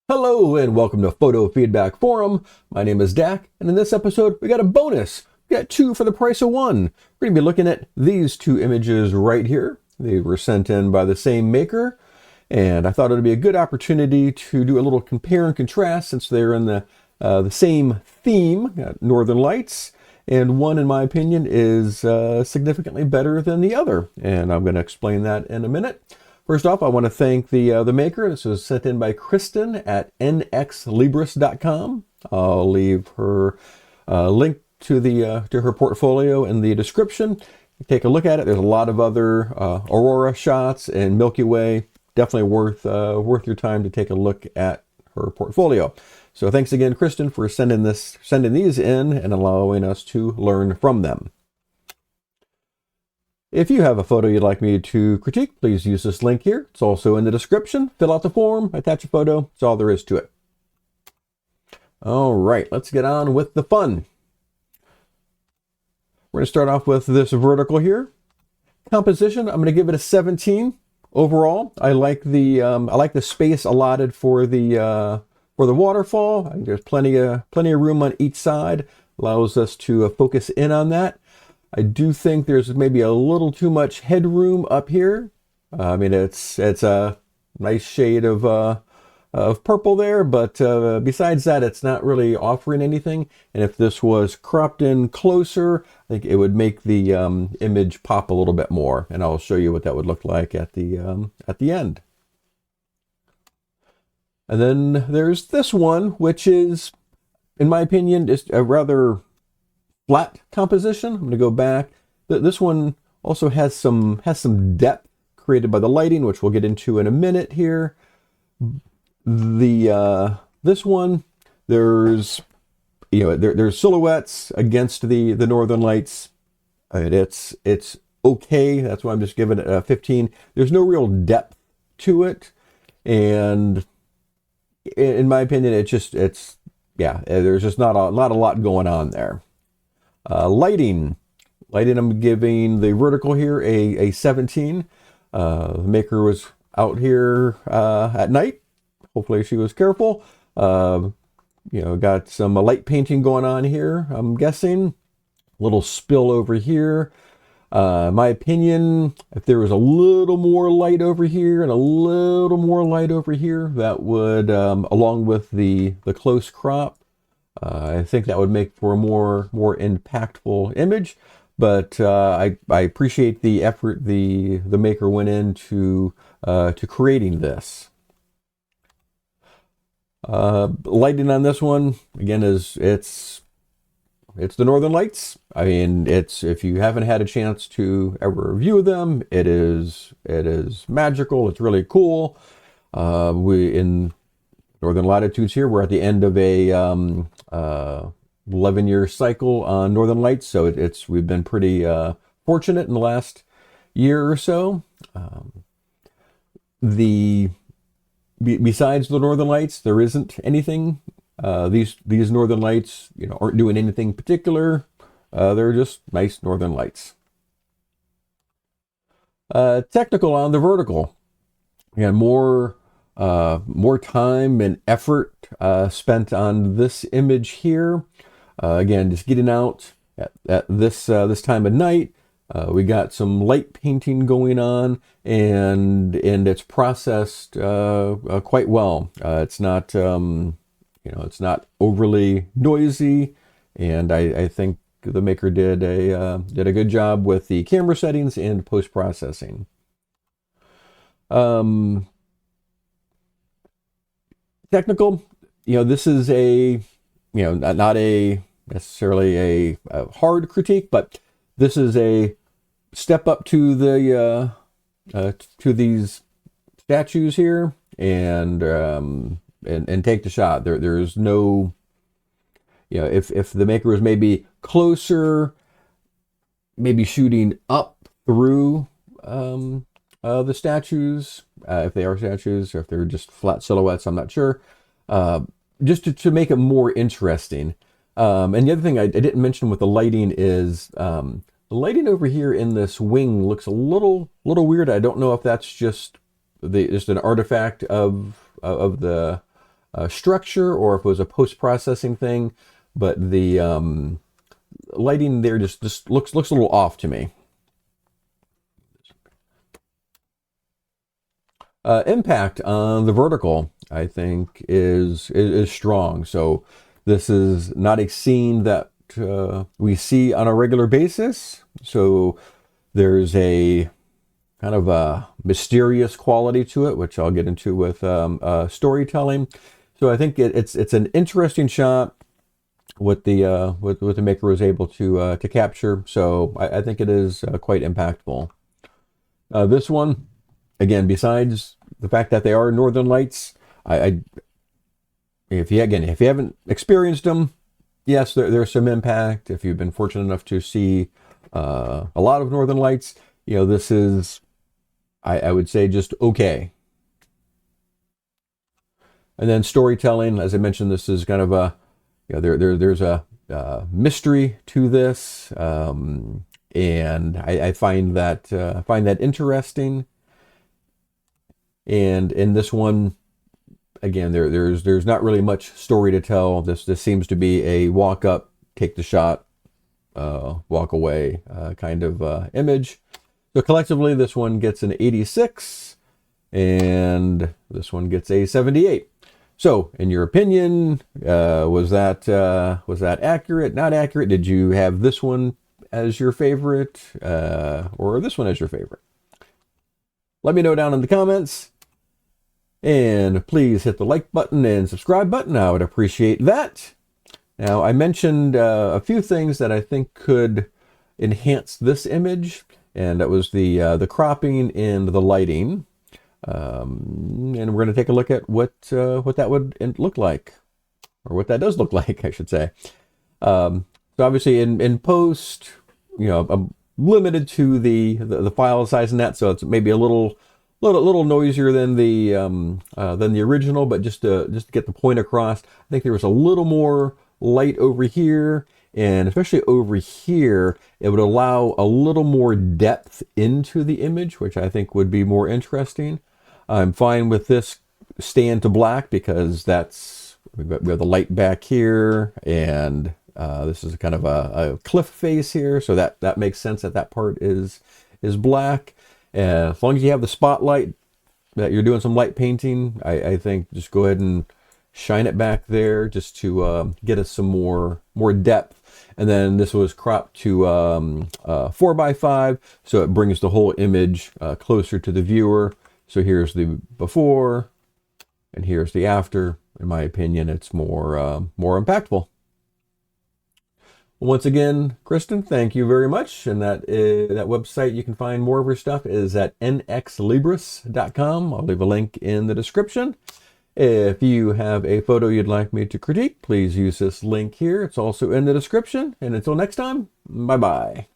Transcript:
Hello and welcome to Photo Feedback Forum. My name is Dak, and in this episode we got a bonus. We got two for the price of one. We're going to be looking at these two images right here. They were sent in by the same maker, and I thought it would be a good opportunity to do a little compare and contrast since they're in the same theme, Northern Lights, and one, in my opinion, is significantly better than the other, and I'm going to explain that in a minute. First off, I want to thank the maker. This was sent in by Kristen at nxlibris.com. I'll leave her link to her portfolio in the description. Take a look at it. There's a lot of other aurora shots and Milky Way. Definitely worth your time to take a look at her portfolio. So thanks again, Kristen, for sending these in and allowing us to learn from them. If you have a photo you'd like me to critique, please use this link here. It's also in the description. Fill out the form, attach a photo. That's all there is to it. All right, let's get on with the fun. We're going to start off with this vertical here. Composition, I'm going to give it a 17 overall. I like the space allotted for the waterfall. There's plenty of room on each side. Allows us to focus in on that. I do think there's maybe a little too much headroom up here. I mean, it's a nice shade of purple there, but besides that, it's not really offering anything. And if this was cropped in closer, I think it would make the image pop a little bit more. And I'll show you what that would look like at the end. And then there's this one, which is, in my opinion, just a rather flat composition. I'm going to go back. This one also has some depth created by the lighting, which we'll get into in a minute here. This one, there's silhouettes against the Northern Lights. It's okay. That's why I'm just giving it a 15. There's no real depth to it, and in my opinion, there's just not a lot going on there. Lighting, I'm giving the vertical here a 17. The maker was out here at night. Hopefully she was careful. Got some light painting going on here, I'm guessing. A little spill over here. My opinion, if there was a little more light over here and a little more light over here, that would, along with the close crop, I think that would make for a more impactful image, but I appreciate the effort the maker went into creating this. Lighting on this one again it's the Northern Lights. I mean, if you haven't had a chance to ever view them, it is magical. It's really cool. In Northern latitudes here, we're at the end of a 11-year cycle on Northern Lights, so we've been pretty fortunate in the last year or so. Besides the Northern Lights, there isn't anything. These Northern Lights, aren't doing anything particular. They're just nice Northern Lights. Technical on the vertical, again, more time and effort spent on this image here. Again, just getting out at this time of night. We got some light painting going on, and it's processed quite well. It's not it's not overly noisy, and I think the maker did a good job with the camera settings and post processing. Technical, this is not necessarily a hard critique, but this is a step up to these statues here, and take the shot. There's no, if the maker was maybe closer, maybe shooting up through the statues, if they are statues, or if they're just flat silhouettes, I'm not sure. Just to make it more interesting. And the other thing I didn't mention with the lighting is the lighting over here in this wing looks a little weird. I don't know if that's just an artifact of the structure or if it was a post-processing thing, but the lighting there just looks a little off to me. Impact on the vertical, I think, is strong. So this is not a scene that we see on a regular basis. So there's a kind of a mysterious quality to it, which I'll get into with storytelling. So I think it's an interesting shot what the maker was able to capture. So I think it is quite impactful. This one, again, besides the fact that they are Northern Lights, if you haven't experienced them, yes, there's some impact. If you've been fortunate enough to see a lot of Northern Lights, this is, I would say, just okay. And then storytelling, as I mentioned, this is kind of a, there's a mystery to this, and I find that interesting. And in this one, again, there's not really much story to tell. This seems to be a walk up, take the shot, walk away kind of image. So collectively, this one gets an 86, and this one gets a 78. So, in your opinion, was that accurate? Not accurate? Did you have this one as your favorite, or this one as your favorite? Let me know down in the comments. And please hit the like button and subscribe button. I would appreciate that. Now, I mentioned a few things that I think could enhance this image, and that was the cropping and the lighting. And we're going to take a look at what that would look like, or what that does look like, I should say. So obviously in post, I'm limited to the file size and that, so it's maybe a little noisier than the original, but just to get the point across, I think there was a little more light over here, and especially over here, it would allow a little more depth into the image, which I think would be more interesting. I'm fine with this stand to black because we have the light back here, and this is kind of a cliff face here, so that makes sense that part is black. As long as you have the spotlight, that you're doing some light painting, I think just go ahead and shine it back there just to get us some more depth. And then this was cropped to 4:5, so it brings the whole image closer to the viewer. So here's the before, and here's the after. In my opinion, it's more impactful. Once again, Kristen, thank you very much. And that website you can find more of her stuff is at nxlibris.com. I'll leave a link in the description. If you have a photo you'd like me to critique, please use this link here. It's also in the description. And until next time, bye-bye.